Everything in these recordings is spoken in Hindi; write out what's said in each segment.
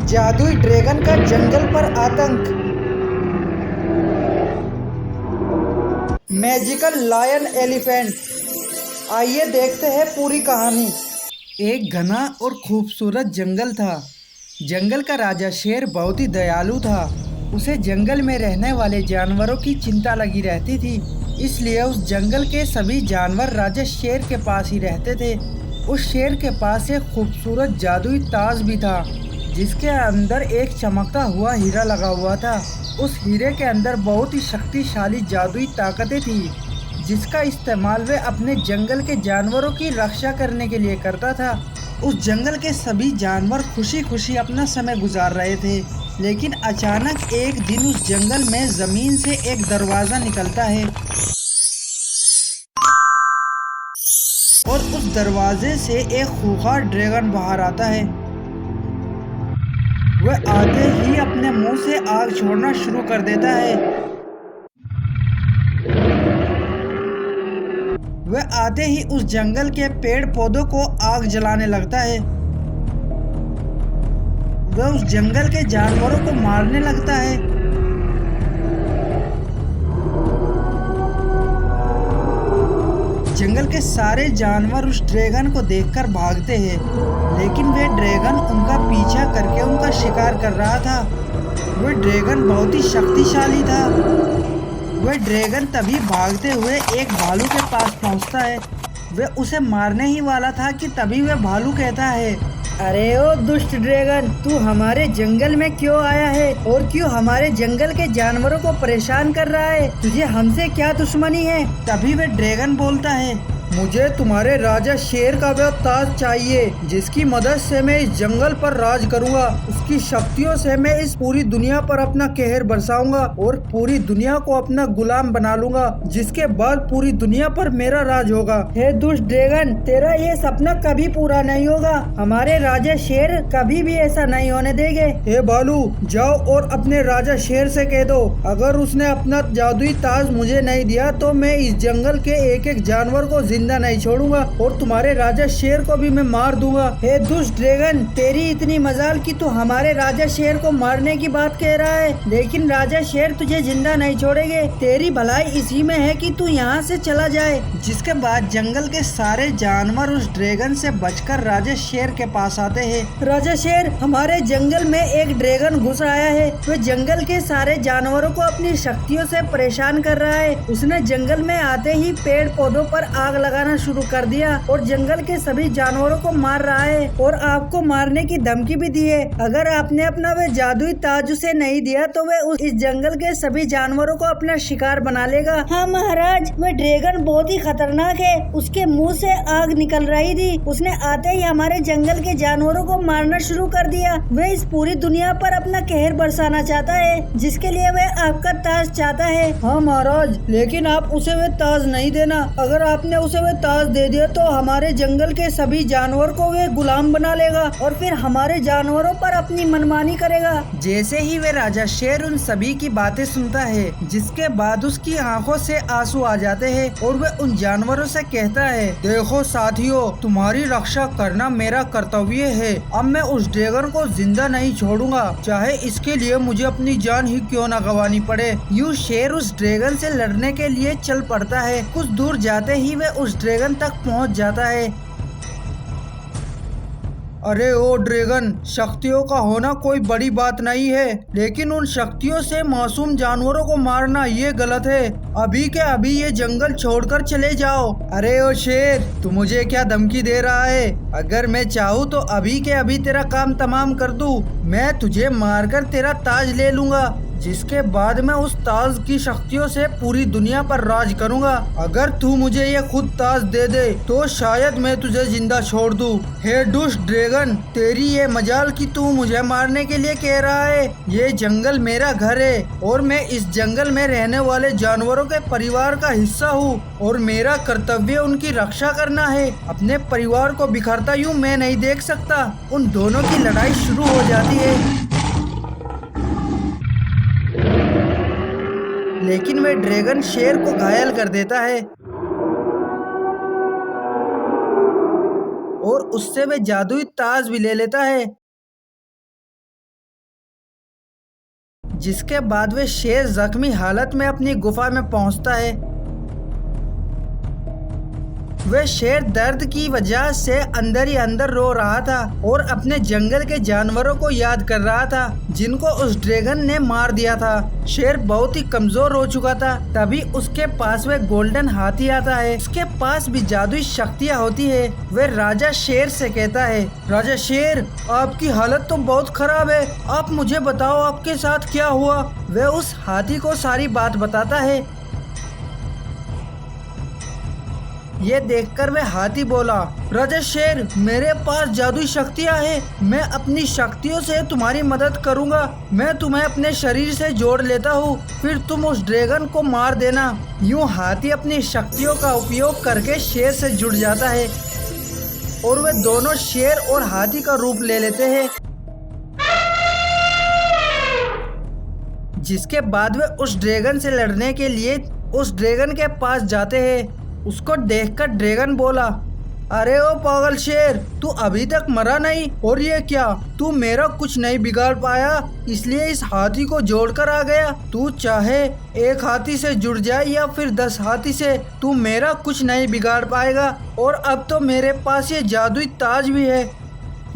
जादुई ड्रैगन का जंगल पर आतंक। Magical lion elephant. आइए देखते हैं पूरी कहानी। एक घना और खूबसूरत जंगल था। जंगल का राजा शेर बहुत ही दयालु था। उसे जंगल में रहने वाले जानवरों की चिंता लगी रहती थी, इसलिए उस जंगल के सभी जानवर राजा शेर के पास ही रहते थे। उस शेर के पास एक खूबसूरत जादुई ताज भी था, जिसके अंदर एक चमकता हुआ हीरा लगा हुआ था। उस हीरे के अंदर बहुत ही शक्तिशाली जादुई ताकतें थी, जिसका इस्तेमाल वे अपने जंगल के जानवरों की रक्षा करने के लिए करता था। उस जंगल के सभी जानवर खुशी खुशी अपना समय गुजार रहे थे, लेकिन अचानक एक दिन उस जंगल में जमीन से एक दरवाजा निकलता है और उस दरवाजे से एक खूंखार ड्रैगन बाहर आता है। वह आते ही अपने मुंह से आग छोड़ना शुरू कर देता है। वह आते ही उस जंगल के पेड़ पौधों को आग जलाने लगता है। वह उस जंगल के जानवरों को मारने लगता है। जंगल के सारे जानवर उस ड्रैगन को देखकर भागते हैं, लेकिन वह ड्रैगन उनका पीछा करके उनका शिकार कर रहा था। वह ड्रैगन बहुत ही शक्तिशाली था। वह ड्रैगन तभी भागते हुए एक भालू के पास पहुंचता है। वह उसे मारने ही वाला था कि तभी वह भालू कहता है, अरे ओ दुष्ट ड्रैगन, तू हमारे जंगल में क्यों आया है और क्यों हमारे जंगल के जानवरों को परेशान कर रहा है? तुझे हमसे क्या दुश्मनी है? तभी वह ड्रैगन बोलता है, मुझे तुम्हारे राजा शेर का वह ताज चाहिए, जिसकी मदद से मैं इस जंगल पर राज करूंगा। उसकी शक्तियों से मैं इस पूरी दुनिया पर अपना कहर बरसाऊंगा और पूरी दुनिया को अपना गुलाम बना लूंगा, जिसके बाद पूरी दुनिया पर मेरा राज होगा। हे दुष्ट ड्रैगन, तेरा ये सपना कभी पूरा नहीं होगा। हमारे राजा शेर कभी भी ऐसा नहीं होने देंगे। हे भालू, जाओ और अपने राजा शेर से कह दो, अगर उसने अपना जादुई ताज मुझे नहीं दिया तो मैं इस जंगल के एक एक जानवर को जिंदा नहीं छोड़ूंगा और तुम्हारे राजा शेर को भी मैं मार दूंगा। हे दुष्ट ड्रैगन, तेरी इतनी मजाल कि तू हमारे राजा शेर को मारने की बात कह रहा है, लेकिन राजा शेर तुझे जिंदा नहीं छोड़ेंगे। तेरी भलाई इसी में है कि तू यहाँ से चला जाए। जिसके बाद जंगल के सारे जानवर उस ड्रैगन से बचकर राजा शेर के पास आते हैं। राजा शेर, हमारे जंगल में एक ड्रैगन घुस आया है। वह जंगल के सारे जानवरों को अपनी शक्तियों से परेशान कर रहा है। उसने जंगल में आते ही पेड़ पौधों पर आग लगाना शुरू कर दिया और जंगल के सभी जानवरों को मार रहा है और आपको मारने की धमकी भी दी है। अगर आपने अपना वह जादुई ताज उसे नहीं दिया तो वह इस जंगल के सभी जानवरों को अपना शिकार बना लेगा। हाँ महाराज, वह ड्रैगन बहुत ही खतरनाक है। उसके मुंह से आग निकल रही थी। उसने आते ही हमारे जंगल के जानवरों को मारना शुरू कर दिया। वह इस पूरी दुनिया पर अपना कहर बरसाना चाहता है, जिसके लिए वह आपका ताज चाहता है। हाँ महाराज, लेकिन आप उसे वह ताज नहीं देना। अगर आपने उसे वह ताज दे दिया तो हमारे जंगल के सभी जानवर को वह गुलाम बना लेगा और फिर हमारे जानवरों पर अपनी मनमानी करेगा। जैसे ही वे राजा शेर उन सभी की बातें सुनता है, जिसके बाद उसकी आंखों से आंसू आ जाते हैं और वह उन जानवरों से कहता है, देखो साथियों, तुम्हारी रक्षा करना मेरा कर्तव्य है। अब मैं उस ड्रैगन को जिंदा नहीं छोड़ूंगा, चाहे इसके लिए मुझे अपनी जान ही क्यों न गंवानी पड़े। यूं शेर उस ड्रैगन से लड़ने के लिए चल पड़ता है। कुछ दूर जाते ही वह उस ड्रैगन तक पहुंच जाता है। अरे ओ ड्रैगन, शक्तियों का होना कोई बड़ी बात नहीं है, लेकिन उन शक्तियों से मासूम जानवरों को मारना ये गलत है। अभी के अभी ये जंगल छोड़कर चले जाओ। अरे ओ शेर, तू मुझे क्या धमकी दे रहा है? अगर मैं चाहूँ तो अभी के अभी तेरा काम तमाम कर दूँ। मैं तुझे मारकर तेरा ताज ले लूंगा, जिसके बाद मैं उस ताज की शक्तियों से पूरी दुनिया पर राज करूंगा। अगर तू मुझे ये खुद ताज दे दे तो शायद मैं तुझे जिंदा छोड़ दूं। हे दुष्ट ड्रैगन, तेरी ये मजाल कि तू मुझे मारने के लिए कह रहा है। ये जंगल मेरा घर है और मैं इस जंगल में रहने वाले जानवरों के परिवार का हिस्सा हूँ और मेरा कर्तव्य उनकी रक्षा करना है। अपने परिवार को बिखरता यूं मैं नहीं देख सकता। उन दोनों की लड़ाई शुरू हो जाती है, लेकिन वह ड्रैगन शेर को घायल कर देता है और उससे वह जादुई ताज भी ले लेता है। जिसके बाद वे शेर जख्मी हालत में अपनी गुफा में पहुंचता है। वह शेर दर्द की वजह से अंदर ही अंदर रो रहा था और अपने जंगल के जानवरों को याद कर रहा था जिनको उस ड्रैगन ने मार दिया था। शेर बहुत ही कमजोर हो चुका था। तभी उसके पास वह गोल्डन हाथी आता है। उसके पास भी जादुई शक्तियाँ होती है। वह राजा शेर से कहता है, राजा शेर, आपकी हालत तो बहुत खराब है, आप मुझे बताओ आपके साथ क्या हुआ। वह उस हाथी को सारी बात बताता है। ये देखकर वह हाथी बोला, राजा शेर, मेरे पास जादुई शक्तियाँ हैं। मैं अपनी शक्तियों से तुम्हारी मदद करूँगा। मैं तुम्हें अपने शरीर से जोड़ लेता हूँ, फिर तुम उस ड्रैगन को मार देना। यूँ हाथी अपनी शक्तियों का उपयोग करके शेर से जुड़ जाता है और वे दोनों शेर और हाथी का रूप ले लेते हैं। जिसके बाद वे उस ड्रैगन से लड़ने के लिए उस ड्रैगन के पास जाते हैं। उसको देखकर ड्रैगन बोला, अरे ओ पागल शेर, तू अभी तक मरा नहीं, और ये क्या, तू मेरा कुछ नहीं बिगाड़ पाया, इसलिए इस हाथी को जोड़कर आ गया। तू चाहे एक हाथी से जुड़ जाए या फिर 10 हाथी से, तू मेरा कुछ नहीं बिगाड़ पाएगा। और अब तो मेरे पास ये जादुई ताज भी है।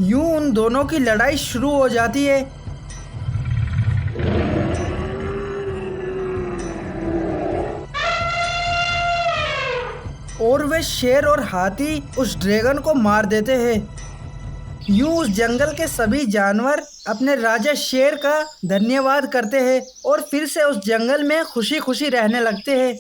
यूं उन दोनों की लड़ाई शुरू हो जाती है। और वे शेर और हाथी उस ड्रैगन को मार देते हैं। यूं उस जंगल के सभी जानवर अपने राजा शेर का धन्यवाद करते हैं और फिर से उस जंगल में खुशी खुशी रहने लगते हैं।